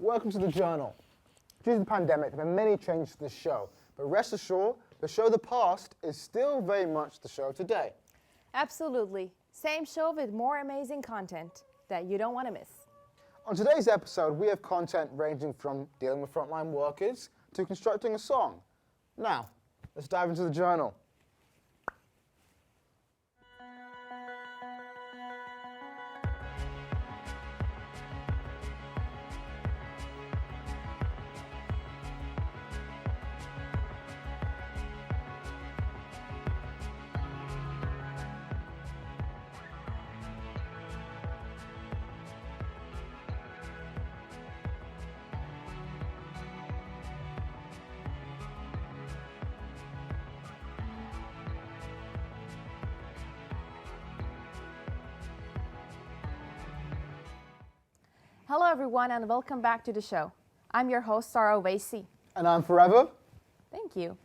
welcome to the Journal. Due to the pandemic, there have been many changes to the show, but rest assured, the show of the past is still very much the show of today. Absolutely. Same show with more amazing content that you don't want to miss. On today's episode, we have content ranging from dealing with frontline workers to constructing a song. Now, let's dive into the Journal. Hello everyone and welcome back to the show. I'm your host Sarah Ovesi. And I'm Forever. Thank you.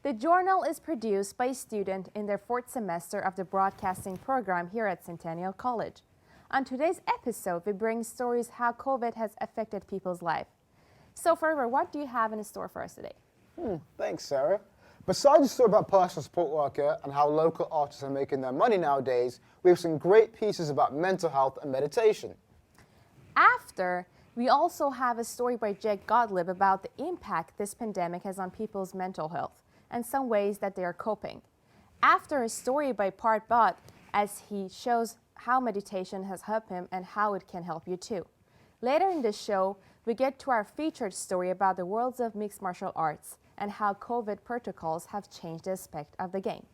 The Journal is produced by a student in their 4th semester of the broadcasting program here at Centennial College. On today's episode, we bring stories how COVID has affected people's life. So Forever, what do you have in store for us today? Thanks, Sarah. Besides the story about personal support worker and how local artists are making their money nowadays, we have some great pieces about mental health and meditation. After, we also have a story by Jake Gottlieb about the impact this pandemic has on people's mental health and some ways that they are coping. After, a story by Part Bott as he shows how meditation has helped him and how it can help you too. Later in the show, we get to our featured story about the worlds of mixed martial arts and how COVID protocols have changed the aspect of the game.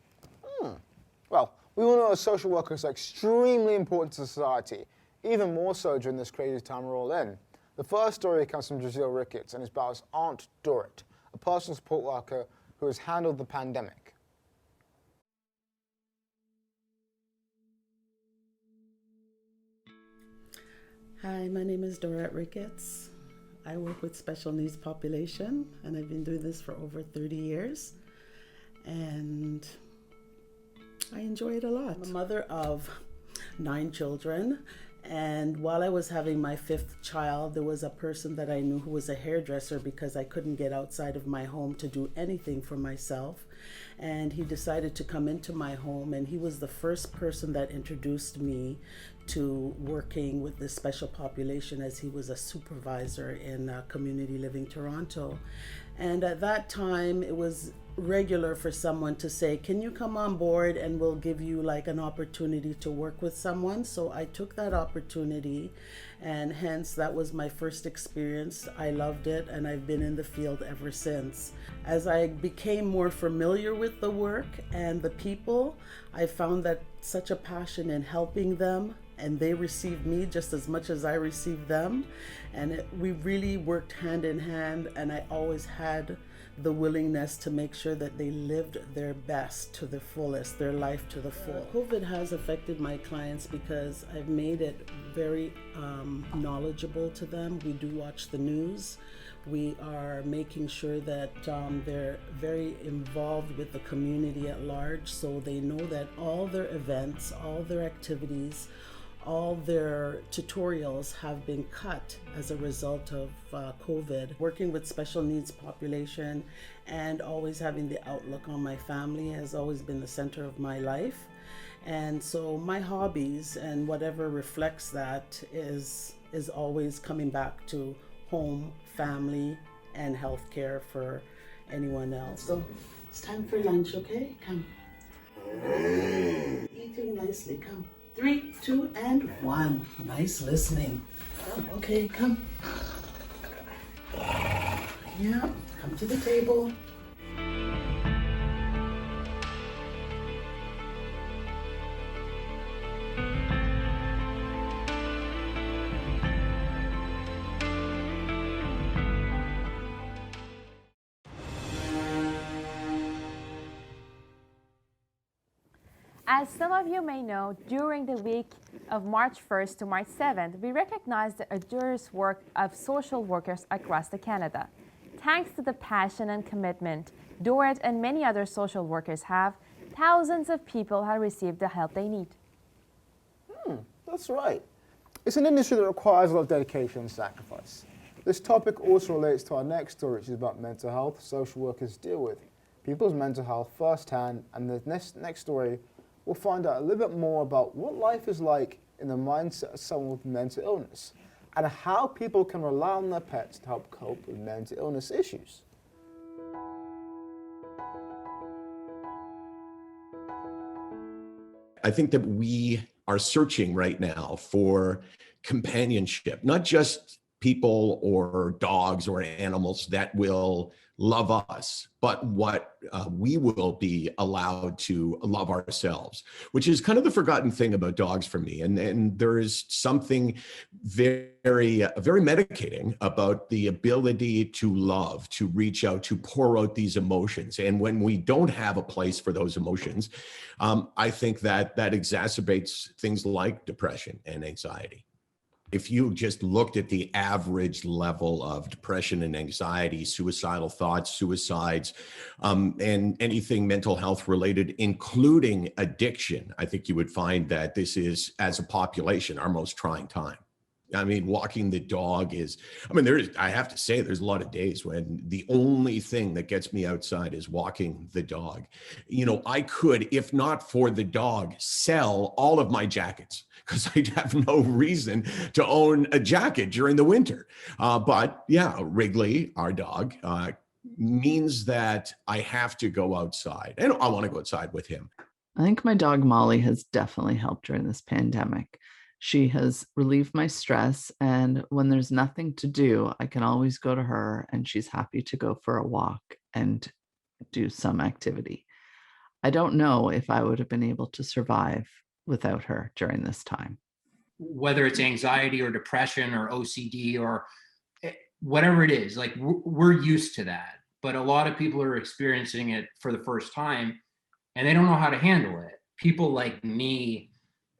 Well, we all know social workers are extremely important to society, even more so during this crazy time we're all in. The first story comes from Giselle Ricketts and is about his Aunt Dorrit, a personal support worker who has handled the pandemic. Hi, my name is Dorrit Ricketts. I work with special needs population and I've been doing this for over 30 years and I enjoy it a lot. I'm a mother of 9 children. And while I was having my 5th child, there was a person that I knew who was a hairdresser because I couldn't get outside of my home to do anything for myself. And he decided to come into my home, and he was the first person that introduced me to working with this special population, as he was a supervisor in Community Living Toronto. And at that time, it was regular for someone to say, can you come on board and we'll give you like an opportunity to work with someone. So I took that opportunity, and hence that was my first experience. I loved it and I've been in the field ever since. As I became more familiar with the work and the people, I found that such a passion in helping them, and they received me just as much as I received them. And we really worked hand in hand, and I always had the willingness to make sure that they lived their best to the fullest, their life to the full. COVID has affected my clients because I've made it very knowledgeable to them. We do watch the news. We are making sure that they're very involved with the community at large, so they know that all their events, all their activities, all their tutorials have been cut as a result of COVID. Working with special needs population and always having the outlook on my family has always been the center of my life. And so my hobbies and whatever reflects that is always coming back to home, family, and healthcare for anyone else. So it's time for lunch, okay? Come. Eating nicely, come. 3, 2, and 1. Nice listening. Okay, come. Yeah, come to the table. As some of you may know, during the week of March 1st to March 7th, we recognized the arduous work of social workers across Canada. Thanks to the passion and commitment Dorrit and many other social workers have, thousands of people have received the help they need. That's right. It's an industry that requires a lot of dedication and sacrifice. This topic also relates to our next story, which is about mental health social workers deal with people's mental health firsthand, and the next story we'll find out a little bit more about what life is like in the mindset of someone with mental illness and how people can rely on their pets to help cope with mental illness issues. I think that we are searching right now for companionship, not just people or dogs or animals that will love us, but what we will be allowed to love ourselves, which is kind of the forgotten thing about dogs for me. And there is something very medicating about the ability to love, to reach out, to pour out these emotions. And when we don't have a place for those emotions, I think that exacerbates things like depression and anxiety. If you just looked at the average level of depression and anxiety, suicidal thoughts, suicides, and anything mental health related, including addiction, I think you would find that this is, as a population, our most trying time. I mean, walking the dog is, I have to say, there's a lot of days when the only thing that gets me outside is walking the dog. You know, I could, if not for the dog, sell all of my jackets because I'd have no reason to own a jacket during the winter. But yeah, Wrigley, our dog, means that I have to go outside, and I want to go outside with him. I think my dog Molly has definitely helped during this pandemic. She has relieved my stress, and when there's nothing to do, I can always go to her, and she's happy to go for a walk and do some activity. I don't know if I would have been able to survive without her during this time. Whether it's anxiety or depression or OCD or whatever it is, like we're used to that, but a lot of people are experiencing it for the first time and they don't know how to handle it. People like me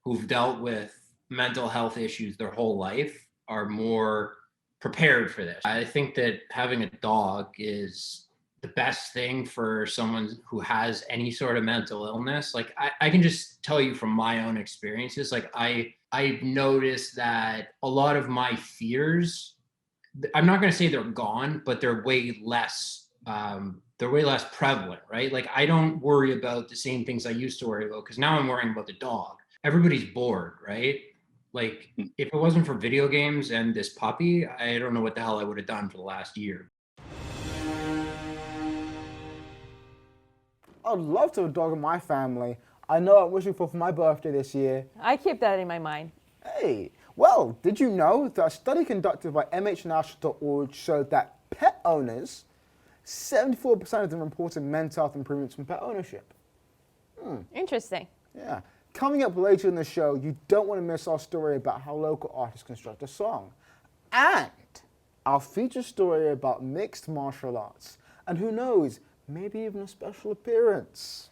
who've dealt with mental health issues their whole life are more prepared for this. I think that having a dog is the best thing for someone who has any sort of mental illness. Like I can just tell you from my own experiences, like I've noticed that a lot of my fears, I'm not going to say they're gone, but they're way less prevalent, right? Like I don't worry about the same things I used to worry about because now I'm worrying about the dog. Everybody's bored, right? Like if it wasn't for video games and this puppy, I don't know what the hell I would have done for the last year. I'd love to have a dog in my family. I know I'm wishing for my birthday this year. I keep that in my mind. Hey, well, did you know that a study conducted by mhnational.org showed that pet owners, 74% of them reported mental health improvements from pet ownership? Interesting. Yeah. Coming up later in the show, you don't want to miss our story about how local artists construct a song. And our feature story about mixed martial arts. And who knows, maybe even a special appearance.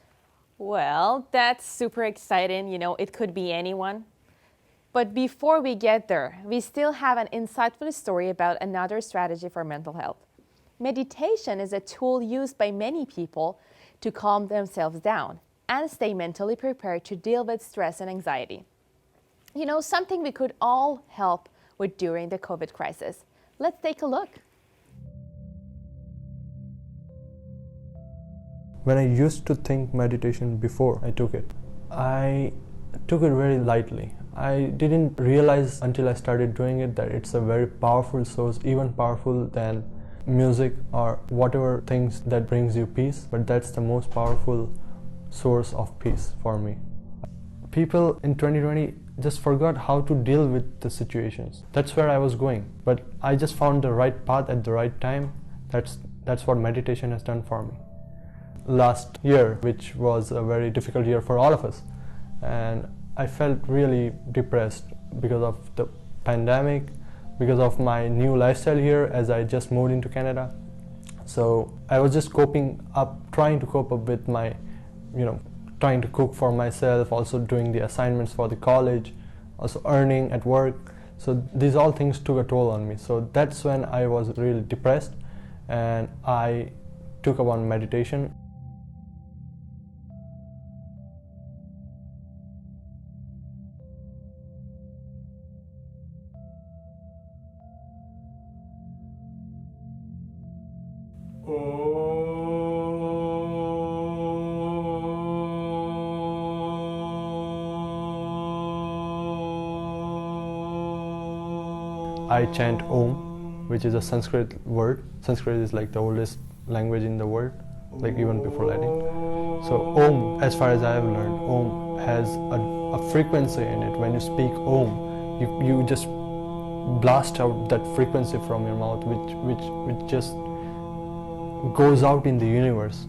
Well, that's super exciting. You know, it could be anyone. But before we get there, we still have an insightful story about another strategy for mental health. Meditation is a tool used by many people to calm themselves down and stay mentally prepared to deal with stress and anxiety. You know, something we could all help with during the COVID crisis. Let's take a look. When I used to think meditation before I took it very lightly. I didn't realize until I started doing it that it's a very powerful source, even powerful than music or whatever things that brings you peace, but that's the most powerful source of peace for me. People in 2020 just forgot how to deal with the situations. That's where I was going, but I just found the right path at the right time. That's what meditation has done for me. Last year, which was a very difficult year for all of us, and I felt really depressed because of the pandemic, because of my new lifestyle here as I just moved into Canada. So I was just trying to cope up with my, trying to cook for myself, also doing the assignments for the college, also earning at work. So these all things took a toll on me. So that's when I was really depressed, and I took up on meditation. I chant Om, which is a Sanskrit word. Sanskrit is like the oldest language in the world, like even before Latin. So Om, as far as I have learned, Om has a frequency in it. When you speak Om, you just blast out that frequency from your mouth, which just goes out in the universe,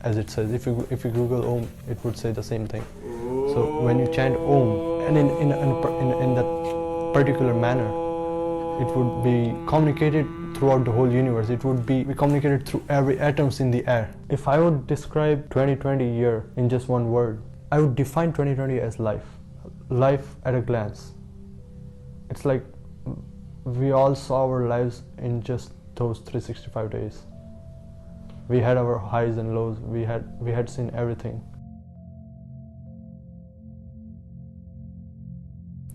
as it says. If you Google Om, it would say the same thing. So when you chant Om, and in that particular manner, it would be communicated throughout the whole universe. It would be communicated through every atoms in the air. If I would describe 2020 year in just one word, I would define 2020 as life. Life at a glance. It's like we all saw our lives in just those 365 days. We had our highs and lows. We had seen everything.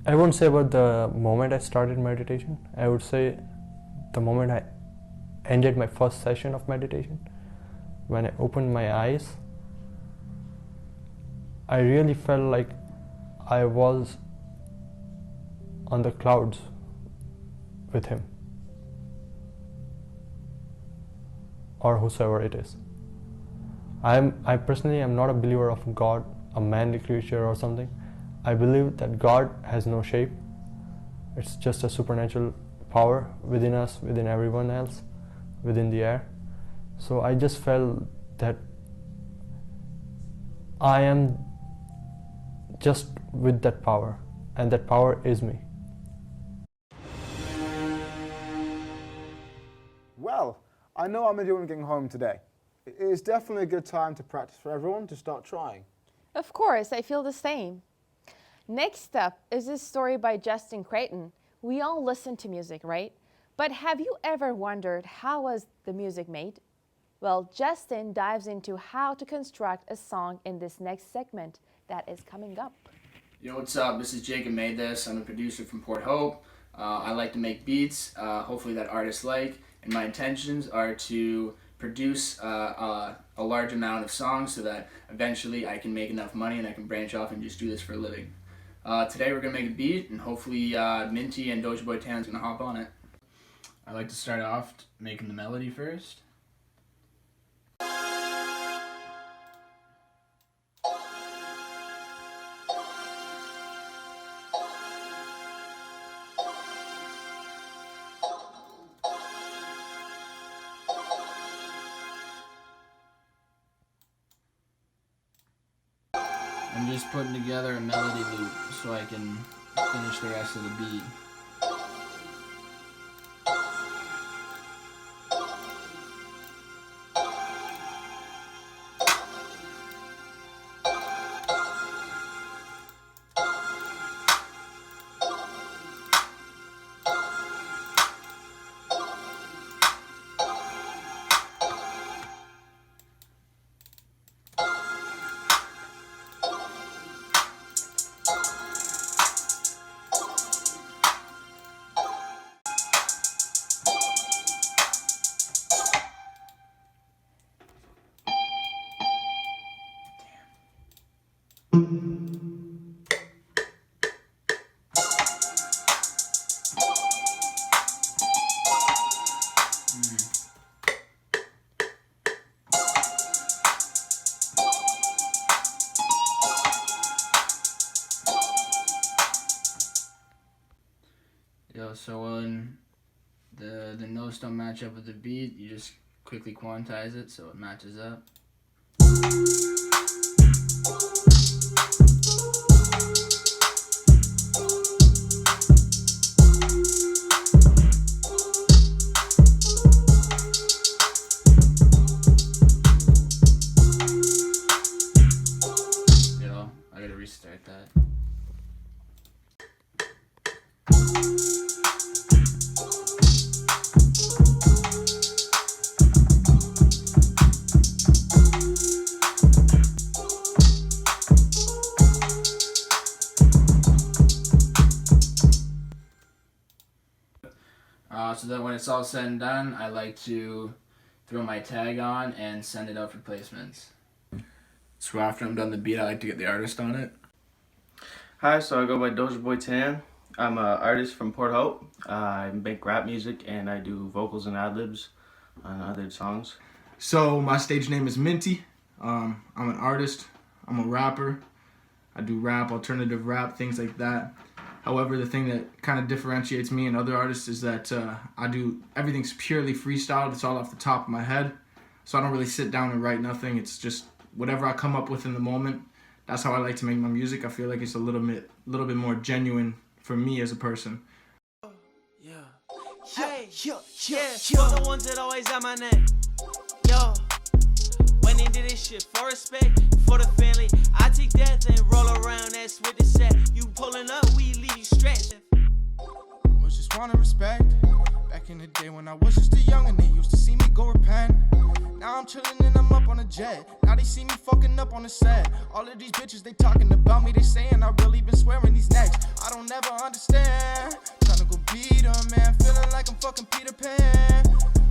I wouldn't say about the moment I started meditation. I would say the moment I ended my first session of meditation. When I opened my eyes, I really felt like I was on the clouds with him, or whosoever it is. I personally am not a believer of God, a manly creature or something. I believe that God has no shape. It's just a supernatural power within us, within everyone else, within the air. So I just felt that I am just with that power, and that power is me. Well, I know I'm doing getting home today. It is definitely a good time to practice for everyone to start trying. Of course, I feel the same. Next up is this story by Justin Creighton. We all listen to music, right? But have you ever wondered how was the music made? Well, Justin dives into how to construct a song in this next segment that is coming up. Yo, what's up? This is Jacob Made This. I'm a producer from Port Hope. I like to make beats, hopefully that artists like, and my intentions are to produce a large amount of songs so that eventually I can make enough money and I can branch off and just do this for a living. Today we're going to make a beat, and hopefully Minty and Doja Boy Tan's going to hop on it. I like to start off making the melody first. I'm just putting together a melody loop so I can finish the rest of the beat. So when the notes don't match up with the beat, you just quickly quantize it so it matches up. I gotta restart that. So that when it's all said and done, I like to throw my tag on, and send it out for placements. So after I'm done the beat, I like to get the artist on it. Hi, so I go by Doja Boy Tan. I'm an artist from Port Hope. I make rap music and I do vocals and ad-libs on other songs. So my stage name is Minty. I'm an artist. I'm a rapper. I do rap, alternative rap, things like that. However, the thing that kind of differentiates me and other artists is that I do everything's purely freestyled. It's all off the top of my head. So I don't really sit down and write nothing. It's just whatever I come up with in the moment. That's how I like to make my music. I feel like it's a little bit more genuine for me as a person. Hey, yeah, the ones that always on my neck. Yo, went into this shit for respect, for the family. I take that and roll around, that's with the set. You pulling up, we leave you stretched. Was just wanting respect. Back in the day when I was just a young and they used to see me go repent. Now I'm chillin' and I'm up on a jet. Now they see me fucking up on the set. All of these bitches, they talking about me. They saying I really been swearing these necks. I don't ever understand. Tryna go beat 'em, man. Feeling like I'm fucking Peter Pan.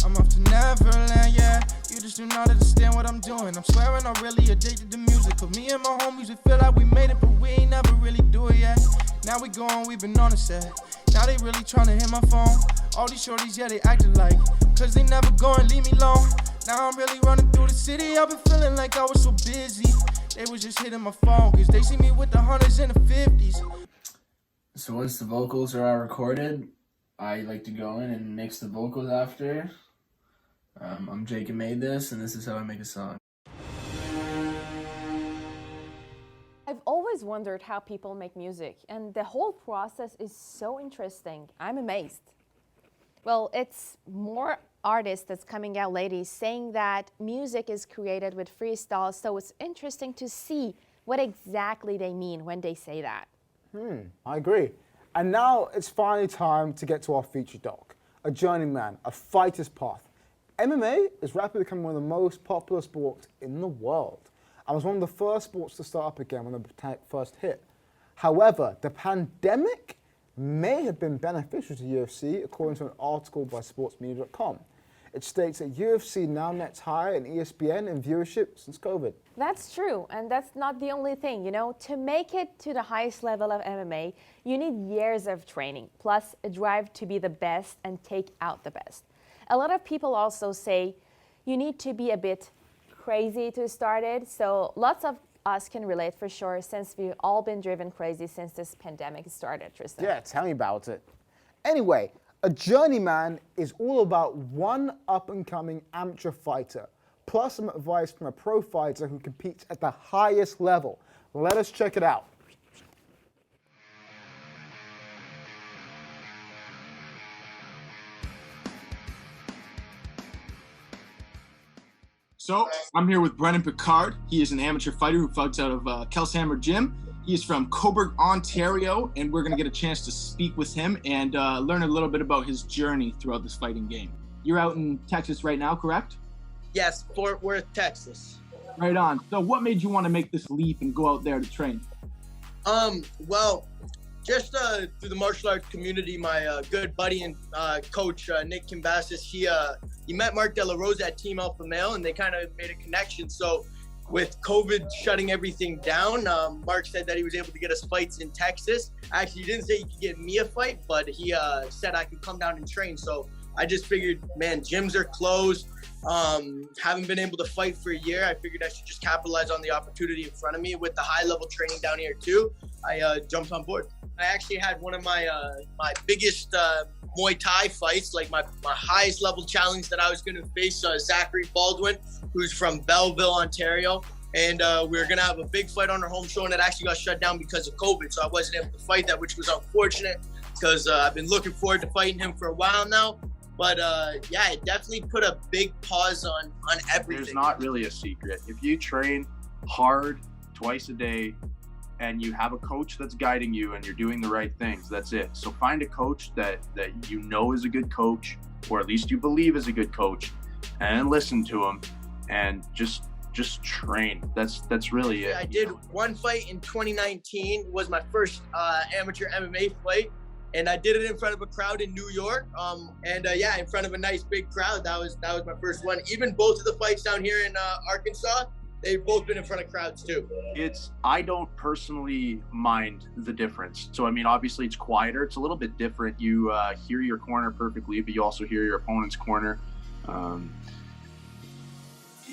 I'm off to Neverland, yeah. You just do not understand what I'm doing. I'm swearing I'm really addicted to music. Cause me and my homies, we feel like we made it, but we ain't never really do it yet. Now we gone, we been on the set. Now they really tryna hit my phone. All these shorties, yeah, they acting like. Cause they never go and leave me alone. Now I'm really running through the city. I've been feeling like I was so busy. They was just hitting my phone. Cause they see me with the 100s and the 50s. So once the vocals are all recorded, I like to go in and mix the vocals after. I'm Jake and made this, and this is how I make a song. I've always wondered how people make music, and the whole process is so interesting. I'm amazed. Well, it's more artists that's coming out lately saying that music is created with freestyle, so it's interesting to see what exactly they mean when they say that. I agree. And now it's finally time to get to our feature doc, a journeyman, a fighter's path. MMA is rapidly becoming one of the most popular sports in the world and was one of the first sports to start up again when the first hit. However, the pandemic may have been beneficial to UFC, according to an article by sportsmedia.com. It states that UFC now nets higher in ESPN in viewership since COVID. That's true, and that's not the only thing. You know, to make it to the highest level of MMA, you need years of training, plus a drive to be the best and take out the best. A lot of people also say you need to be a bit crazy to start it, so lots of us can relate for sure, since we've all been driven crazy since this pandemic started, Tristan. Yeah, tell me about it. Anyway, a journeyman is all about one up-and-coming amateur fighter, plus some advice from a pro fighter who competes at the highest level. Let us check it out. So I'm here with Brennan Picard. He is an amateur fighter who fights out of Kelshammer Gym. He is from Cobourg, Ontario, and we're going to get a chance to speak with him and learn a little bit about his journey throughout this fighting game. You're out in Texas right now, correct? Yes, Fort Worth, Texas. Right on. So what made you want to make this leap and go out there to train? Well, just through the martial arts community, my good buddy and coach, Nick Cambasis, he met Mark De La Rosa at Team Alpha Male, and they kind of made a connection. So with COVID shutting everything down, Mark said that he was able to get us fights in Texas. Actually, he didn't say he could get me a fight, but he said I could come down and train. So I just figured, man, gyms are closed. Haven't been able to fight for a year. I figured I should just capitalize on the opportunity in front of me with the high level training down here too. I jumped on board. I actually had one of my my biggest Muay Thai fights, like my highest level challenge that I was going to face Zachary Baldwin, who's from Belleville, Ontario. And we were going to have a big fight on our home show, and it actually got shut down because of COVID. So I wasn't able to fight that, which was unfortunate because I've been looking forward to fighting him for a while now. But yeah, it definitely put a big pause on everything. There's not really a secret. If you train hard twice a day and you have a coach that's guiding you and you're doing the right things, that's it. So find a coach that you know is a good coach, or at least you believe is a good coach, and listen to him and just train. That's really it. I did one fight in 2019. It was my first amateur MMA fight. and I did it in front of a crowd in New York. Yeah, in front of a nice big crowd. That was my first one. Even both of the fights down here in Arkansas, they've both been in front of crowds too. I don't personally mind the difference. So, I mean, obviously it's quieter. It's a little bit different. You hear your corner perfectly, but you also hear your opponent's corner.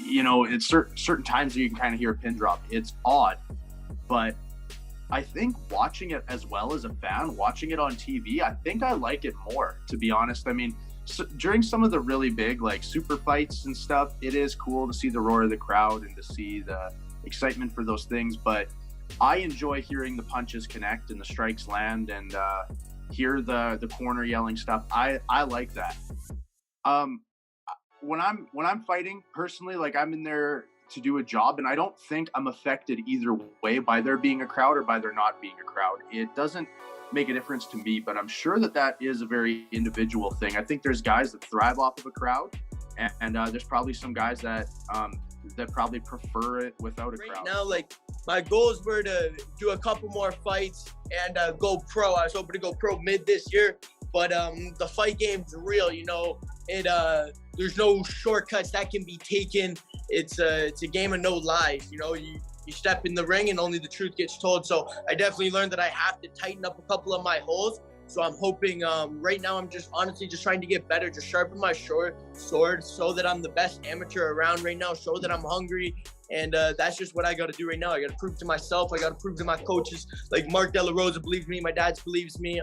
You know, it's certain times you can kind of hear a pin drop. It's odd, but I think watching it as well as a fan, watching it on TV, I think I like it more, to be honest. I mean, during some of the really big, like, super fights and stuff, it is cool to see the roar of the crowd and to see the excitement for those things. But I enjoy hearing the punches connect and the strikes land and hear the corner yelling stuff. I like that. When I'm fighting personally, like, I'm in there to do a job, and I don't think I'm affected either way by there being a crowd or by there not being a crowd. It doesn't make a difference to me, but I'm sure that is a very individual thing. I think there's guys that thrive off of a crowd, and there's probably some guys that probably prefer it without a crowd. Right now, like, my goals were to do a couple more fights and go pro. I was hoping to go pro mid this year, but the fight game's real, you know. There's no shortcuts that can be taken. It's a game of no lies, you know. You step in the ring and only the truth gets told. So I definitely learned that I have to tighten up a couple of my holes. So I'm hoping, right now I'm just honestly just trying to get better, just sharpen my sword so that I'm the best amateur around right now, show that I'm hungry. And that's just what I got to do right now. I got to prove to myself. I got to prove to my coaches, like Mark De La Rosa believes me, my dad believes me.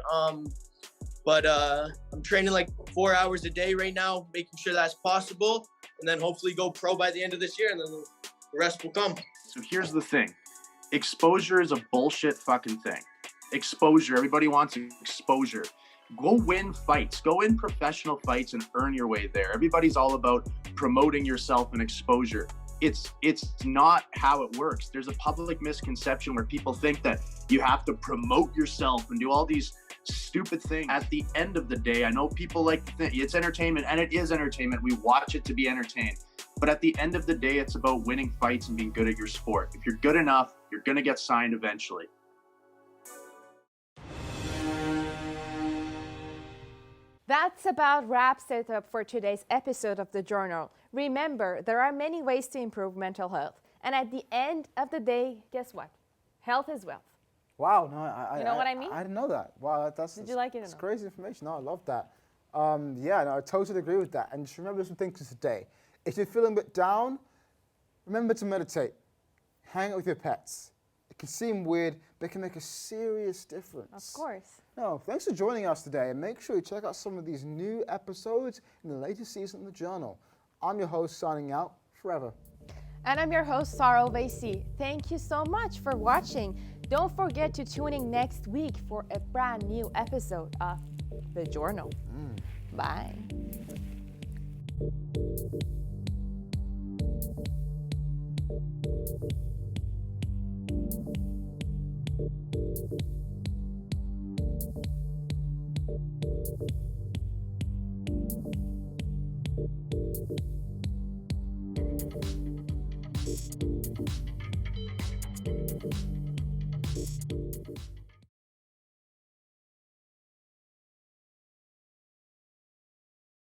But I'm training like 4 hours a day right now, making sure that's possible. And then hopefully go pro by the end of this year, and then the rest will come. So here's the thing. Exposure is a bullshit fucking thing. Exposure. Everybody wants exposure. Go win fights. Go in professional fights and earn your way there. Everybody's all about promoting yourself and exposure. It's not how it works. There's a public misconception where people think that you have to promote yourself and do all these stupid things. At the end of the day, I know people like to think it's entertainment, and it is entertainment. We watch it to be entertained. But at the end of the day, it's about winning fights and being good at your sport. If you're good enough, you're going to get signed eventually. That's about wraps it up for today's episode of The Journal. Remember, there are many ways to improve mental health. And at the end of the day, guess what? Health is wealth. Wow, no, You know what I mean? I didn't know that. Wow, Did you like it or It's no? crazy information. No, I love that. Yeah, no, I totally agree with that. And just remember some things today. If you're feeling a bit down, remember to meditate. Hang out with your pets. It can seem weird, but it can make a serious difference. Of course. No, thanks for joining us today, and make sure you check out some of these new episodes in the latest season of The Journal. I'm your host, signing out forever. And I'm your host, Sarah Ovesi. Thank you so much for watching. Don't forget to tune in next week for a brand new episode of The Journal. Bye.